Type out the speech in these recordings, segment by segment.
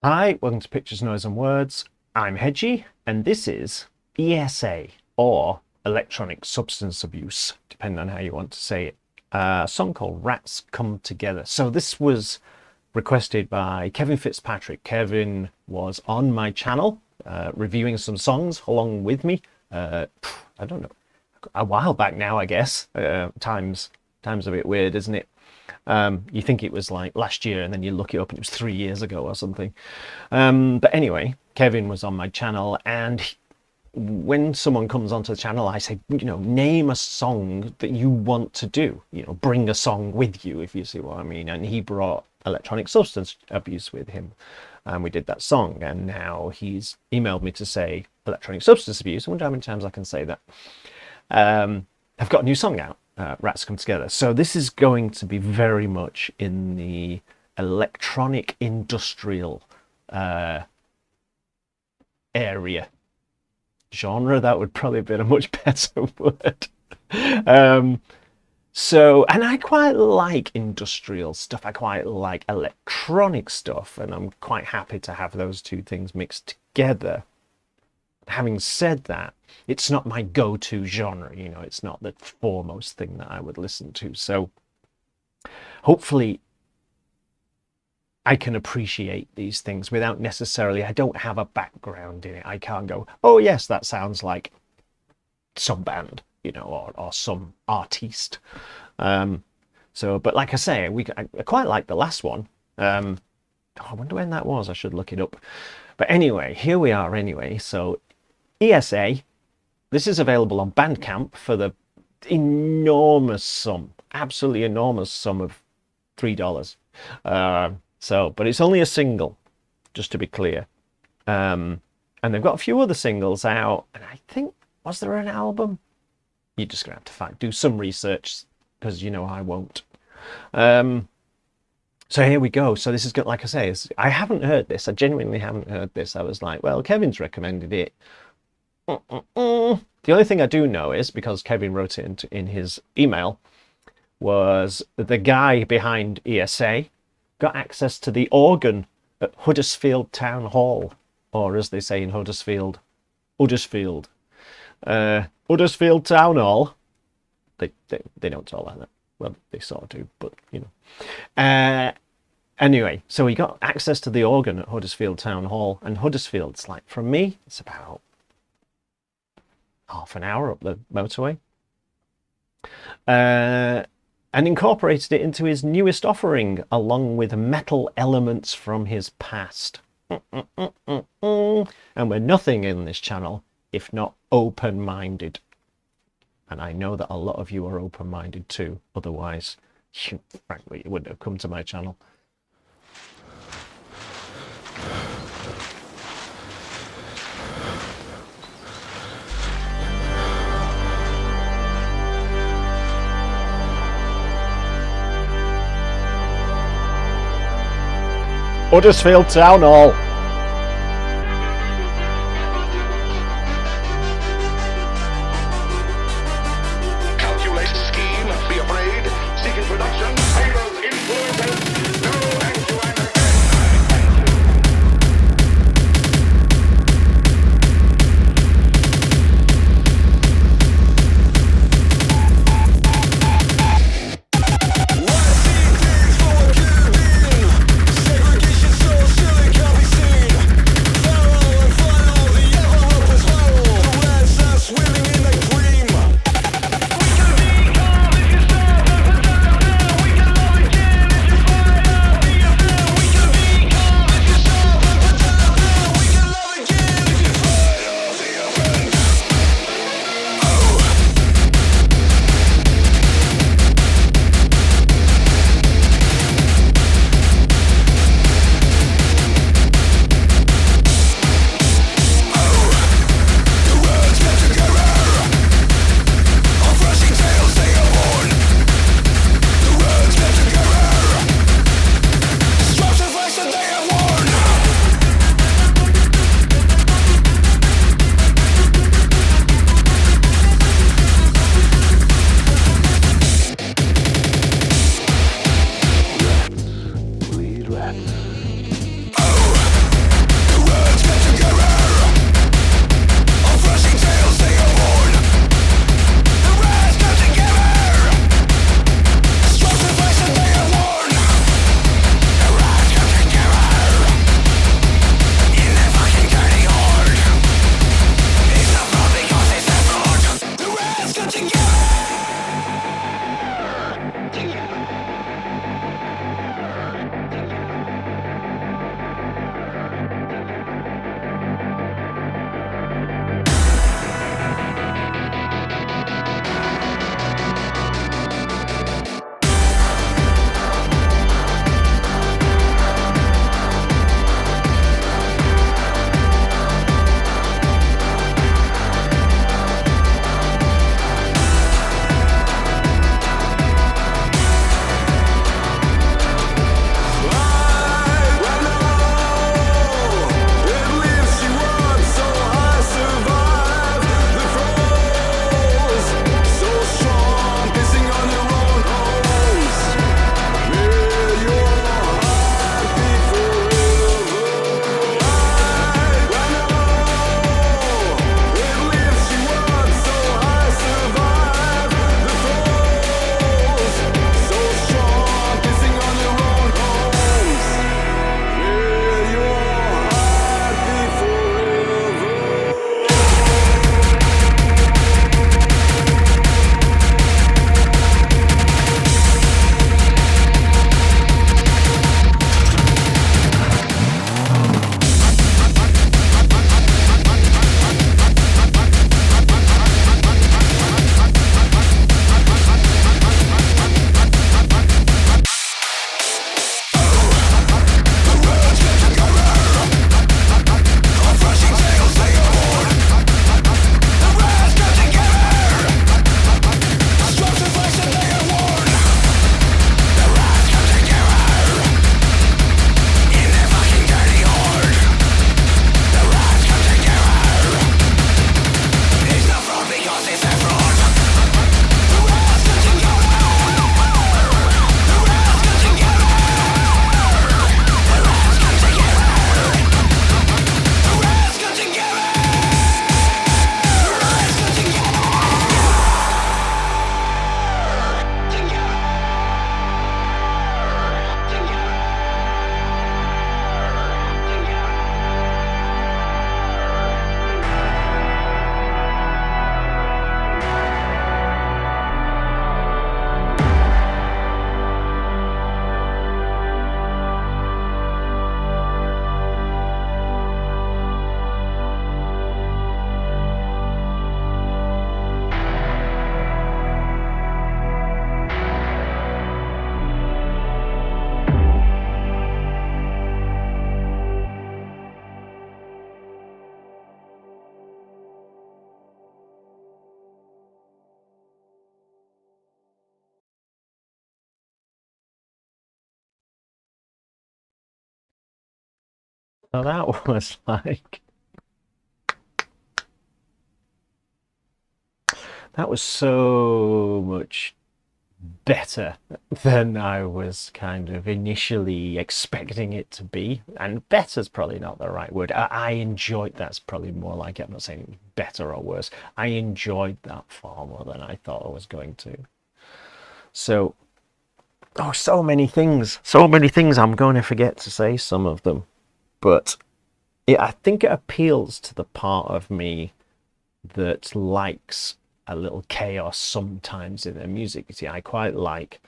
Hi, welcome to Pictures, Noise and Words. I'm Hedgie, and this is ESA, or Electronic Substance Abuse, depending on how you want to say it. A song called Rats Come Together. So this was requested by Kevin Fitzpatrick. Kevin was on my channel reviewing some songs along with me. I don't know, a while back now, I guess. Time's a bit weird, isn't it? You think it was like last year and then you look it up and it was 3 years ago or something. But anyway, Kevin was on my channel, and when someone comes onto the channel, I say, name a song that you want to do, bring a song with you, if you see what I mean. And he brought Electronic Substance Abuse with him, and we did that song. And now he's emailed me to say Electronic Substance Abuse. I wonder how many times I can say that. I've got a new song out. Rats Come Together. So this is going to be very much in the electronic industrial area. Genre, that would probably have been a much better word. And I quite like industrial stuff. I quite like electronic stuff, and I'm quite happy to have those two things mixed together. Having said that, it's not my go-to genre, it's not the foremost thing that I would listen to. So hopefully I can appreciate these things without necessarily, I don't have a background in it. I can't go, oh yes, that sounds like some band, or some artiste. But like I say, I quite like the last one. I wonder when that was. I should look it up. But anyway, here we are anyway. So ESA, this is available on Bandcamp for the absolutely enormous sum of $3. But it's only a single, just to be clear. And they've got a few other singles out, and I think, was there an album? You're just gonna have to do some research, because I won't. So here we go. So this is good. Like I say, I haven't heard this. I genuinely haven't heard this. I was like, well, Kevin's recommended it. The only thing I do know is, because Kevin wrote it in his email, was the guy behind ESA got access to the organ at Huddersfield Town Hall, or as they say in Huddersfield. Huddersfield Town Hall. They don't talk like that. Well, they sort of do, but anyway, so he got access to the organ at Huddersfield Town Hall, and Huddersfield's, like, from me, it's about half an hour up the motorway, and incorporated it into his newest offering, along with metal elements from his past. And we're nothing in this channel if not open-minded, and I know that a lot of you are open-minded too, otherwise frankly you wouldn't have come to my channel. Huddersfield Town Hall. Calculated scheme, be afraid, seeking production, favors, influences, no actuality. What he did for a good. Segregation so silly, can't be seen. So that was like, that was so much better than I was kind of initially expecting it to be. And better's probably not the right word. I enjoyed, that's probably more like it. I'm not saying better or worse. I enjoyed that far more than I thought I was going to. So, oh, so many things. So many things. I'm going to forget to say some of them. But I think it appeals to the part of me that likes a little chaos sometimes in their music. You see, I quite like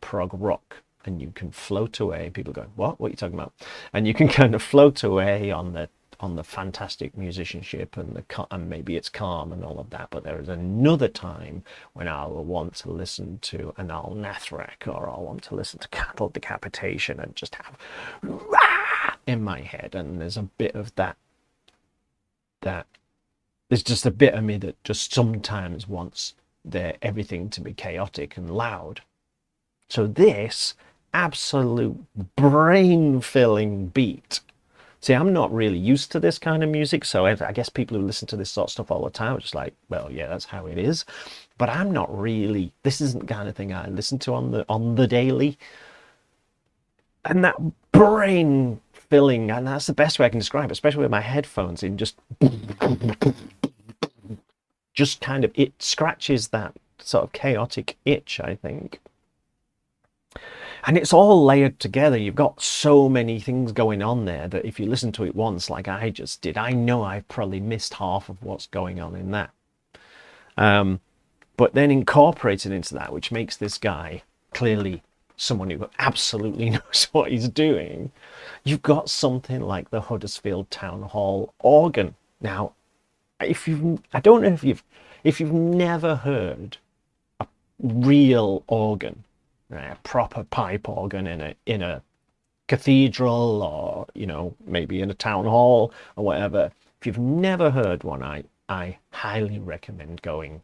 prog rock, and you can float away. People go, "What? What are you talking about?" And you can kind of float away on the fantastic musicianship and maybe it's calm and all of that. But there is another time when I'll want to listen to an Al Nathrak, or I'll want to listen to Cattle Decapitation and just have rah! In my head. And there's a bit of that there's just a bit of me that just sometimes wants everything to be chaotic and loud. So this absolute brain-filling beat. See, I'm not really used to this kind of music, so I guess people who listen to this sort of stuff all the time are just like, well, yeah, that's how it is. But I'm not really. This isn't the kind of thing I listen to on the daily. And that brain filling, and that's the best way I can describe it, especially with my headphones in, just kind of, it scratches that sort of chaotic itch, I think. And it's all layered together. You've got so many things going on there that if you listen to it once, like I just did, I know I've probably missed half of what's going on in that. But then incorporated into that, which makes this guy clearly someone who absolutely knows what he's doing, you've got something like the Huddersfield Town Hall organ. Now, I don't know if you've never heard a real organ, right, a proper pipe organ in a cathedral, or maybe in a town hall or whatever. If you've never heard one, I highly recommend going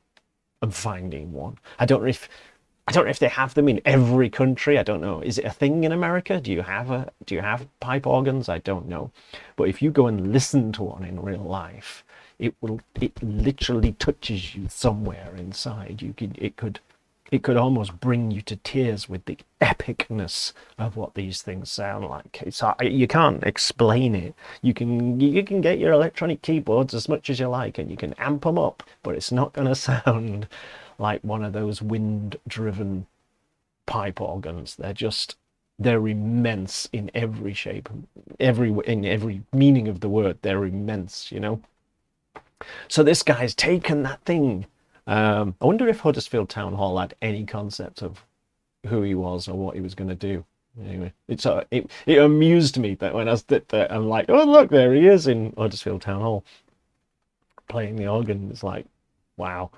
and finding one. I don't know if they have them in every country. I don't know. Is it a thing in America? Do you have pipe organs? I don't know. But if you go and listen to one in real life, it literally touches you somewhere inside. It could almost bring you to tears with the epicness of what these things sound like. You can't explain it. You can get your electronic keyboards as much as you like, and you can amp them up, but it's not going to sound like one of those wind-driven pipe organs. They're immense in every shape, in every meaning of the word. They're immense, So this guy's taken that thing. I wonder if Huddersfield Town Hall had any concept of who he was or what he was going to do. Anyway, it amused me that when I stood there, I'm like, oh look, there he is in Huddersfield Town Hall playing the organ. It's like, wow.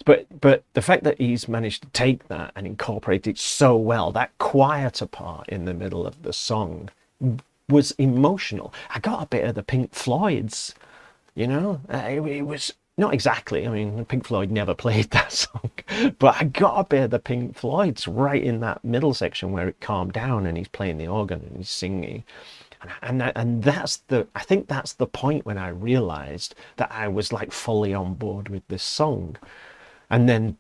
But the fact that he's managed to take that and incorporate it so well, that quieter part in the middle of the song was emotional. I got a bit of the Pink Floyd's, it was not exactly. I mean, Pink Floyd never played that song, but I got a bit of the Pink Floyd's right in that middle section where it calmed down and he's playing the organ and he's singing. And I think that's the point when I realized that I was like fully on board with this song. And then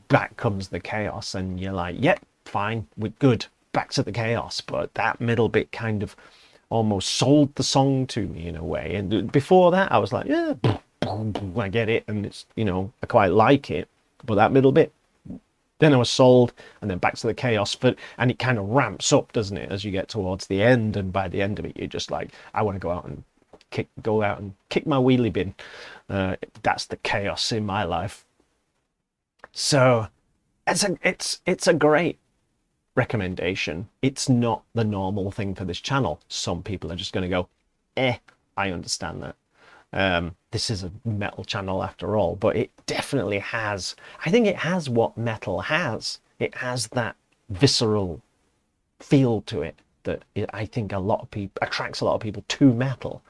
back comes the chaos, and you're like, yep, fine, we're good, back to the chaos. But that middle bit kind of almost sold the song to me in a way. And before that, I was like, yeah, I get it, and it's, I quite like it. But that middle bit, then I was sold, and then back to the chaos. And it kind of ramps up, doesn't it, as you get towards the end. And by the end of it, you're just like, I want to go out and kick my wheelie bin. That's the chaos in my life. So it's a great recommendation. It's not the normal thing for this channel. Some people are just going to go, I understand that. This is a metal channel after all, but it definitely has, I think it has what metal has. It has that visceral feel to it that I think attracts a lot of people to metal,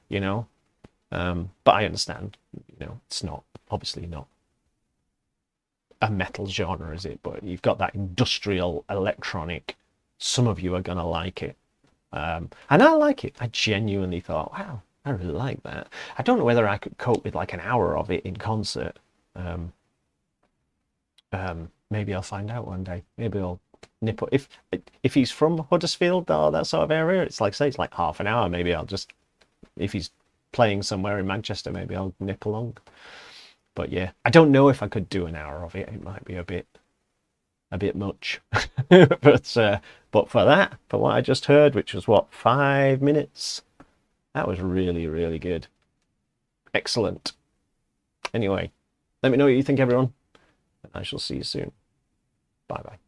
but I understand, it's not, obviously not a metal genre, is it? But you've got that industrial electronic. Some of you are going to like it. And I like it. I genuinely thought, wow, I really like that. I don't know whether I could cope with like an hour of it in concert. Maybe I'll find out one day. Maybe I'll nip if he's from Huddersfield or that sort of area. It's like say it's like half an hour. Maybe I'll just if he's playing somewhere in Manchester, maybe I'll nip along. But yeah, I don't know if I could do an hour of it. It might be a bit much. but for that, for what I just heard, which was what 5 minutes, that was really really good. Excellent. Anyway, let me know what you think, everyone. I shall see you soon. Bye bye.